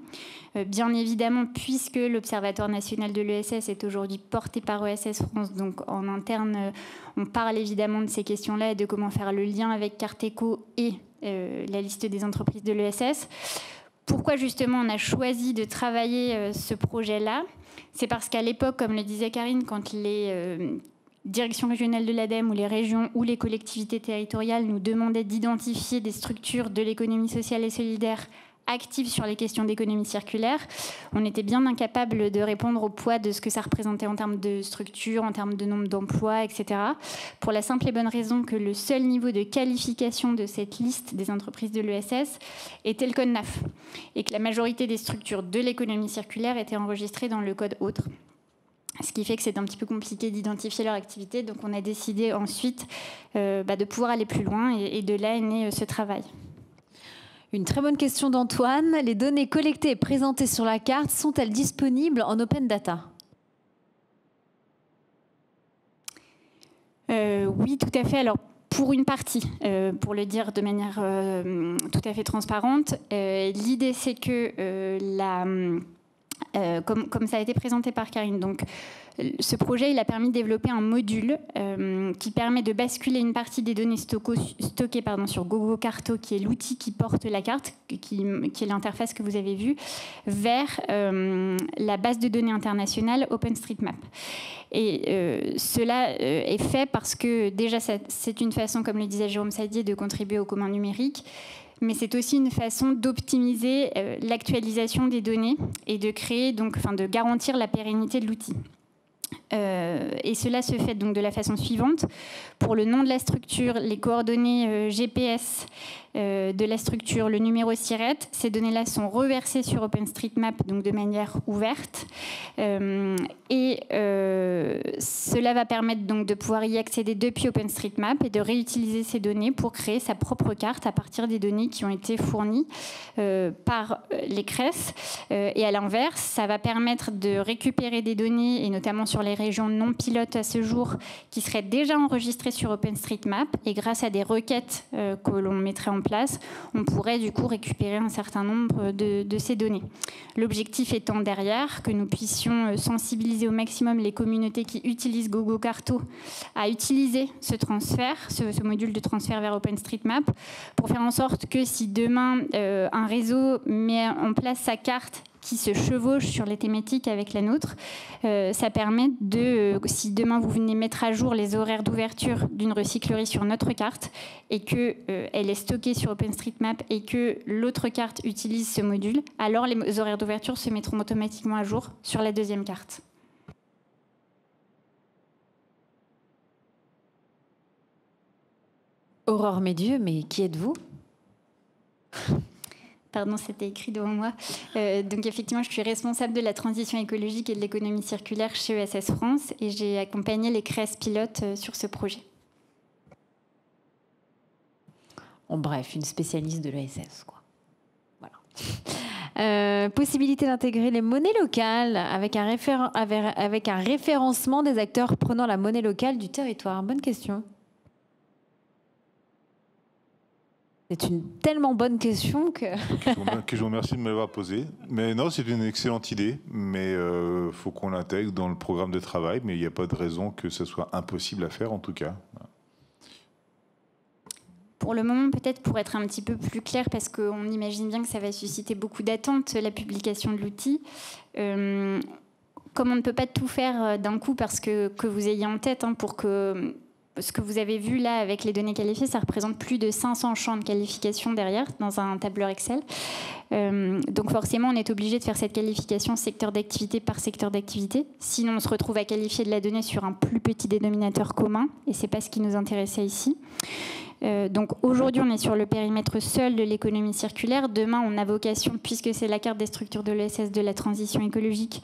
Bien évidemment, puisque l'Observatoire national de l'ESS est aujourd'hui porté par ESS France, donc en interne, on parle évidemment de ces questions-là et de comment faire le lien avec Carteco et la liste des entreprises de l'ESS. Pourquoi justement on a choisi de travailler ce projet-là? C'est parce qu'à l'époque, comme le disait Karine, quand les direction régionale de l'ADEME ou les régions ou les collectivités territoriales nous demandaient d'identifier des structures de l'économie sociale et solidaire actives sur les questions d'économie circulaire, on était bien incapable de répondre au poids de ce que ça représentait en termes de structure, en termes de nombre d'emplois, etc. Pour la simple et bonne raison que le seul niveau de qualification de cette liste des entreprises de l'ESS était le code NAF et que la majorité des structures de l'économie circulaire étaient enregistrées dans le code autre. Ce qui fait que c'est un petit peu compliqué d'identifier leur activité. Donc on a décidé ensuite de pouvoir aller plus loin et de là est né ce travail. Une très bonne question d'Antoine. Les données collectées et présentées sur la carte sont-elles disponibles en open data ? Oui, tout à fait. Alors, pour une partie, pour le dire de manière tout à fait transparente, l'idée c'est que comme ça a été présenté par Karine, donc ce projet il a permis de développer un module qui permet de basculer une partie des données stockées sur GoGoCarto, qui est l'outil qui porte la carte, qui est l'interface que vous avez vue, vers la base de données internationale OpenStreetMap. Et cela est fait parce que déjà c'est une façon, comme le disait Jérôme Sadier, de contribuer au commun numérique, mais c'est aussi une façon d'optimiser l'actualisation des données et de créer, de garantir la pérennité de l'outil. Et cela se fait donc de la façon suivante. Pour le nom de la structure, les coordonnées GPS de la structure, le numéro SIRET, ces données-là sont reversées sur OpenStreetMap donc de manière ouverte. Et cela va permettre donc de pouvoir y accéder depuis OpenStreetMap et de réutiliser ces données pour créer sa propre carte à partir des données qui ont été fournies par les CRES. Et à l'inverse, ça va permettre de récupérer des données, et notamment sur les régions non pilotes à ce jour, qui seraient déjà enregistrées sur OpenStreetMap. Et grâce à des requêtes que l'on mettrait en place, on pourrait du coup récupérer un certain nombre de ces données. L'objectif étant derrière que nous puissions sensibiliser au maximum les communautés qui utilisent GoGoCarto à utiliser ce transfert, ce module de transfert vers OpenStreetMap, pour faire en sorte que si demain un réseau met en place sa carte qui se chevauche sur les thématiques avec la nôtre, ça permet si demain vous venez mettre à jour les horaires d'ouverture d'une recyclerie sur notre carte et qu'elle est stockée sur OpenStreetMap et que l'autre carte utilise ce module, alors les horaires d'ouverture se mettront automatiquement à jour sur la deuxième carte. Aurore Médieu, mais qui êtes-vous ? Pardon, c'était écrit devant moi. Donc effectivement, je suis responsable de la transition écologique et de l'économie circulaire chez ESS France et j'ai accompagné les CRES pilotes sur ce projet. En bref, une spécialiste de l'ESS, quoi. Voilà. Possibilité d'intégrer les monnaies locales avec un référencement des acteurs prenant la monnaie locale du territoire. Bonne question. C'est une tellement bonne question que je vous remercie de me l'avoir posée. Mais non, c'est une excellente idée, mais faut qu'on l'intègre dans le programme de travail, mais il n'y a pas de raison que ce soit impossible à faire en tout cas. Pour le moment, peut-être pour être un petit peu plus clair, parce qu'on imagine bien que ça va susciter beaucoup d'attentes, la publication de l'outil. Comme on ne peut pas tout faire d'un coup, parce que vous ayez en tête, pour que ce que vous avez vu là avec les données qualifiées, ça représente plus de 500 champs de qualification derrière dans un tableur Excel. Donc forcément, on est obligé de faire cette qualification secteur d'activité par secteur d'activité. Sinon, on se retrouve à qualifier de la donnée sur un plus petit dénominateur commun, et c'est pas ce qui nous intéressait ici. Donc aujourd'hui, on est sur le périmètre seul de l'économie circulaire. Demain, on a vocation, puisque c'est la carte des structures de l'ESS de la transition écologique,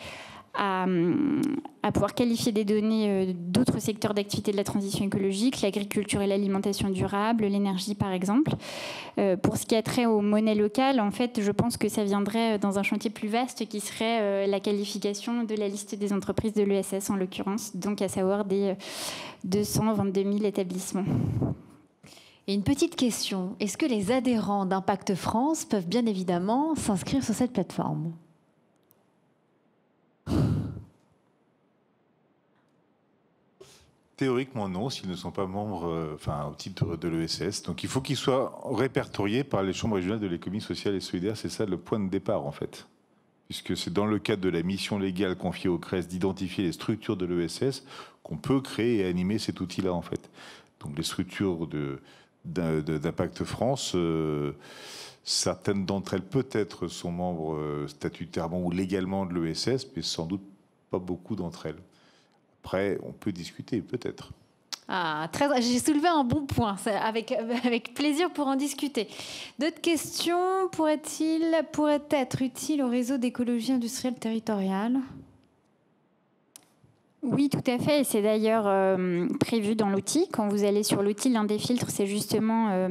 à pouvoir qualifier des données d'autres secteurs d'activité de la transition écologique, l'agriculture et l'alimentation durable, l'énergie par exemple. Pour ce qui a trait aux monnaies locales, en fait, je pense que ça viendrait dans un chantier plus vaste qui serait la qualification de la liste des entreprises de l'ESS en l'occurrence, donc à savoir des 222 000 établissements. Et une petite question, est-ce que les adhérents d'Impact France peuvent bien évidemment s'inscrire sur cette plateforme ? Théoriquement, non, s'ils ne sont pas membres au titre de l'ESS. Donc il faut qu'ils soient répertoriés par les chambres régionales de l'économie sociale et solidaire. C'est ça le point de départ, en fait. puisque c'est dans le cadre de la mission légale confiée au CRES d'identifier les structures de l'ESS qu'on peut créer et animer cet outil-là, en fait. Donc les structures d'Impact France, certaines d'entre elles peut-être sont membres statutairement ou légalement de l'ESS, mais sans doute pas beaucoup d'entre elles. Après, on peut discuter, peut-être. Ah, j'ai soulevé un bon point, avec plaisir pour en discuter. D'autres questions pourraient être utiles au réseau d'écologie industrielle territoriale ? Oui, tout à fait. Et c'est d'ailleurs prévu dans l'outil. Quand vous allez sur l'outil, l'un des filtres, c'est justement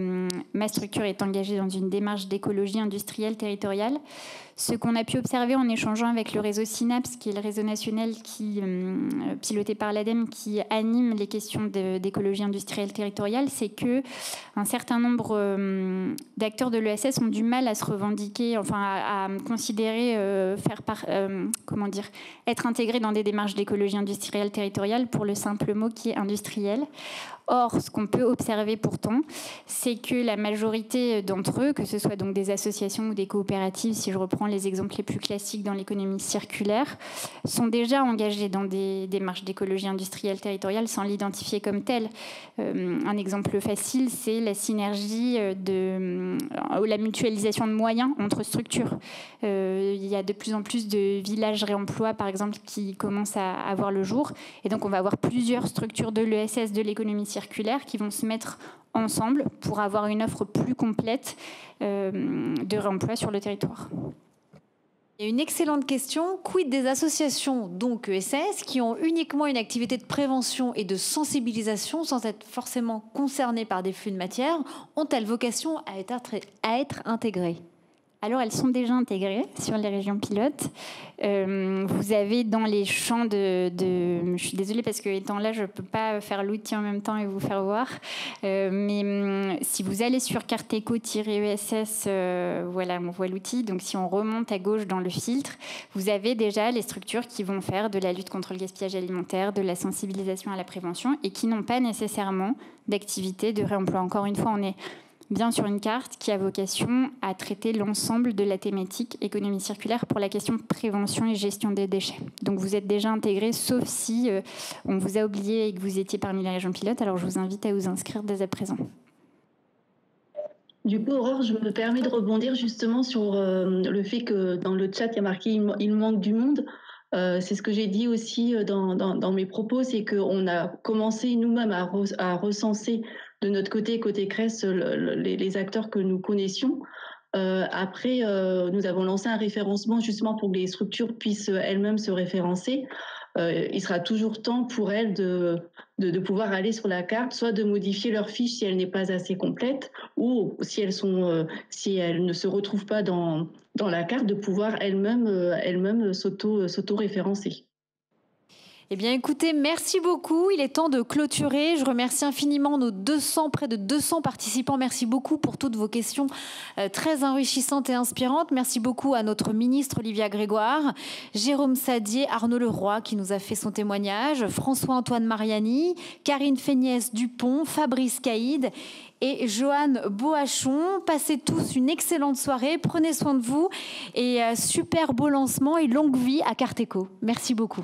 ma structure est engagée dans une démarche d'écologie industrielle territoriale. Ce qu'on a pu observer en échangeant avec le réseau Synapse, qui est le réseau national piloté par l'ADEME, qui anime les questions d'écologie industrielle territoriale, c'est qu'un certain nombre d'acteurs de l'ESS ont du mal à se revendiquer, enfin à considérer être intégrés dans des démarches d'écologie industrielle territoriale pour le simple mot qui est industriel. Or, ce qu'on peut observer pourtant, c'est que la majorité d'entre eux, que ce soit donc des associations ou des coopératives, si je reprends les exemples les plus classiques dans l'économie circulaire, sont déjà engagés dans des démarches d'écologie industrielle territoriale sans l'identifier comme telle. Un exemple facile, c'est la synergie ou la mutualisation de moyens entre structures. Il y a de plus en plus de villages réemploi, par exemple, qui commencent à avoir le jour. Et donc, on va avoir plusieurs structures de l'ESS, de l'économie circulaire, qui vont se mettre ensemble pour avoir une offre plus complète de réemploi sur le territoire. Il y a une excellente question. Quid des associations, donc ESS, qui ont uniquement une activité de prévention et de sensibilisation sans être forcément concernées par des flux de matière, ont-elles vocation à être intégrées ? Alors, elles sont déjà intégrées sur les régions pilotes. Vous avez dans les champs je suis désolée parce que étant là, je ne peux pas faire l'outil en même temps et vous faire voir. Mais si vous allez sur carteco-ESS, voilà, on voit l'outil. Donc, si on remonte à gauche dans le filtre, vous avez déjà les structures qui vont faire de la lutte contre le gaspillage alimentaire, de la sensibilisation à la prévention et qui n'ont pas nécessairement d'activité de réemploi. Encore une fois, on est bien sur une carte qui a vocation à traiter l'ensemble de la thématique économie circulaire pour la question prévention et gestion des déchets. Donc vous êtes déjà intégré, sauf si on vous a oublié et que vous étiez parmi les régions pilotes. Alors je vous invite à vous inscrire dès à présent. Du coup, Aurore, je me permets de rebondir justement sur le fait que dans le chat, il y a marqué « il manque du monde ». C'est ce que j'ai dit aussi dans mes propos, c'est qu'on a commencé nous-mêmes à recenser de notre côté CRES, les acteurs que nous connaissions. Après, nous avons lancé un référencement justement pour que les structures puissent elles-mêmes se référencer. Il sera toujours temps pour elles de pouvoir aller sur la carte, soit de modifier leur fiche si elle n'est pas assez complète, ou si elles ne se retrouvent pas dans la carte, de pouvoir elles-mêmes s'auto-référencer. Eh bien, écoutez, merci beaucoup. Il est temps de clôturer. Je remercie infiniment nos près de 200 participants. Merci beaucoup pour toutes vos questions très enrichissantes et inspirantes. Merci beaucoup à notre ministre Olivia Grégoire, Jérôme Sadier, Arnaud Leroy qui nous a fait son témoignage, François-Antoine Mariani, Karine Féniès-Dupont, Fabrice Caïd et Joanne Boachon. Passez tous une excellente soirée. Prenez soin de vous et super beau lancement et longue vie à Carteco. Merci beaucoup.